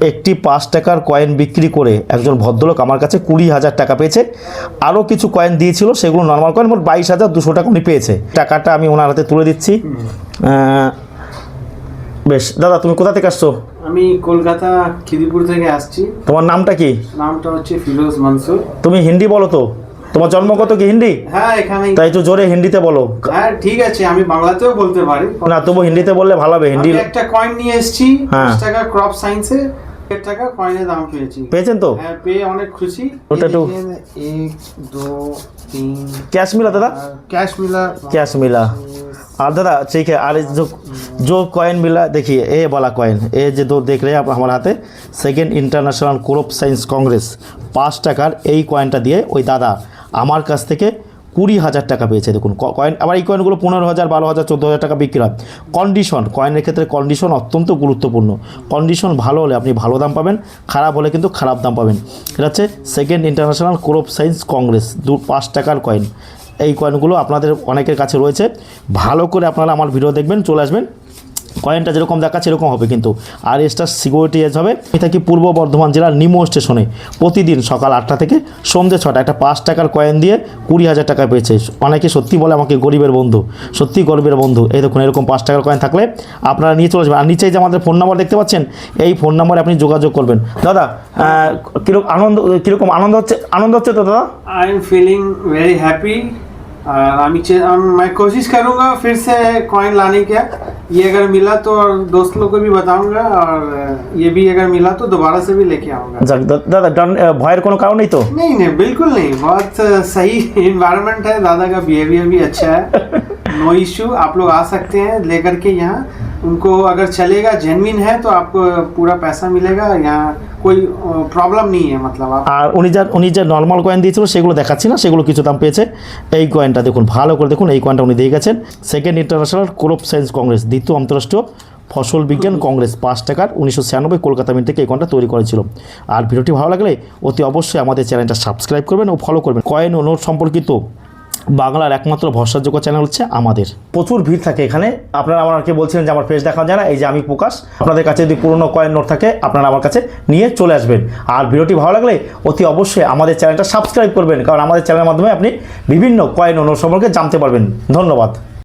একটি 5 টাকার কয়েন বিক্রি করে একজন ভদ্রলোক আমার কাছে 20,000 টাকা পেয়েছে। আরও কিছু কয়েন দিয়েছিল, সেগুলো নর্মাল কয়েন, মোট 22,200 টাকা উনি পেয়েছে। টাকাটা আমি ওনার হাতে তুলে দিচ্ছি। বেশ দাদা, তুমি কোথা থেকে আসছো? আমি কলকাতা খিদিপুর থেকে আসছি। তোমার নামটা কি? নামটা হচ্ছে ফিরোজ মনসুর। তুমি হিন্দি বলো তো? তোমার জন্মগত কি হিন্দি? হ্যাঁ, এখানে। তাই একটু জোরে হিন্দিতে বলো। হ্যাঁ ঠিক আছে, আমি বাংলাতেও বলতে পারি। না, তবু হিন্দিতে বললে ভালো হবে। হিন্দি। একটা কয়েন নিয়ে এসেছি 5 টাকা ক্রপ সায়েন্সে। 1 টাকা কয়েনের দাম পেয়েছেন তো? হ্যাঁ, পেয়ে অনেক খুশি। ওটা একটু 1 2 3 कैश मिला दादा? कैश मिला। और दादा ठीक है। और जो कॉइन मिला, देखिए ये वाला कॉइन, ये जो दो देख रहे हैं आप हमारे हाथे, second international crop science Congress 5 টাকার এই কয়েনটা দিয়ে ওই দাদা আমার কাছ থেকে 20,000 টাকা পেয়েছে। দেখুন কয়েন, আবার এই কয়েনগুলো 15,000 12,000 14,000 টাকা বিক্রি হয়। কন্ডিশন, কয়েনের ক্ষেত্রে কন্ডিশন অত্যন্ত গুরুত্বপূর্ণ। কন্ডিশন ভালো হলে আপনি ভালো দাম পাবেন, খারাপ হলে কিন্তু খারাপ দাম পাবেন। এটা হচ্ছে second international crop science Congress 5 টাকার কয়েন। এই কয়েনগুলো আপনাদের অনেকের কাছে রয়েছে। ভালো করে আপনারা আমার ভিডিও দেখবেন, চলে আসবেন। কয়েনটা যেরকম দেখাচ্ছে এরকম হবে কিন্তু। আর এক্সট্রা সিকিউরিটি এজ হবে। আমি থাকি পূর্ব বর্ধমান জেলার নিমো স্টেশনে। প্রতিদিন সকাল 8টা থেকে সন্ধ্যে 6টা একটা 5 টাকার কয়েন দিয়ে 20,000 টাকা পেয়েছে। অনেকে সত্যি বলে আমাকে গরিবের বন্ধু, সত্যি গরিবের বন্ধু। এই দেখুন, এরকম 5 টাকার কয়েন থাকলে আপনারা নিয়ে চলে আসবেন। আর নিচেই যে আমাদের ফোন নাম্বার দেখতে পাচ্ছেন, এই ফোন নাম্বারে আপনি যোগাযোগ করবেন। দাদা কীরকম আনন্দ হচ্ছে তো দাদা? I am feeling very happy. मैं कोशिश करूंगा फिर से कॉइन लाने का। ये अगर मिला तो दोस्त लोग को भी बताऊंगा, और ये भी अगर मिला तो दोबारा से भी लेके आऊंगा। दादा भयर কোনো কারণ নেই তো? नहीं नहीं, बिल्कुल नहीं। बहुत सही इन्वायरमेंट है, दादा का बिहेवियर भी अच्छा है। नो इश्यू, आप लोग आ सकते हैं लेकर के यहाँ। उनको अगर चलेगा, जेन्युइन है, तो आपको पूरा पैसा मिलेगा। यहाँ कोई প্রবলেম নেই मतलब। আর উনি যে নর্মাল কয়েন দিয়েছিল সেগুলো দেখাচ্ছি না, সেগুলো কিছু দাম পেয়েছে। এই কয়েনটা দেখুন, ভালো করে দেখুন, এই কয়েনটা উনি দিয়ে গেছেন। Second international crop science Congress, দ্বিতীয় আন্তঃরাষ্ট্রীয় ফসল বিজ্ঞান কংগ্রেস 5 টাকার 1996 কলকাতা মিন্ট থেকে এই কয়েনটা তৈরি করেছিল। আর ভিডিওটি ভালো লাগলে অতি অবশ্যই আমাদের চ্যানেলটা সাবস্ক্রাইব করবেন ও ফলো করবেন। কয়েন ও নোট সম্পর্কিত বাংলার একমাত্র ভরসাযোগ্য চ্যানেল হচ্ছে আমাদের। প্রচুর ভিড় থাকে এখানে। আপনারা আমাকে বলছিলেন যে আমার ফেস দেখা যায় না, এই যে আমি প্রকাশ। আপনাদের কাছে যদি পুরনো কয়েন নোট থাকে আপনারা আমার কাছে নিয়ে চলে আসবেন। আর ভিডিওটি ভালো লাগলে অতি অবশ্যই আমাদের চ্যানেলটা সাবস্ক্রাইব করবেন, কারণ আমাদের চ্যানেলের মাধ্যমে আপনি বিভিন্ন কয়েন ও নোট সম্পর্কে জানতে পারবেন। ধন্যবাদ।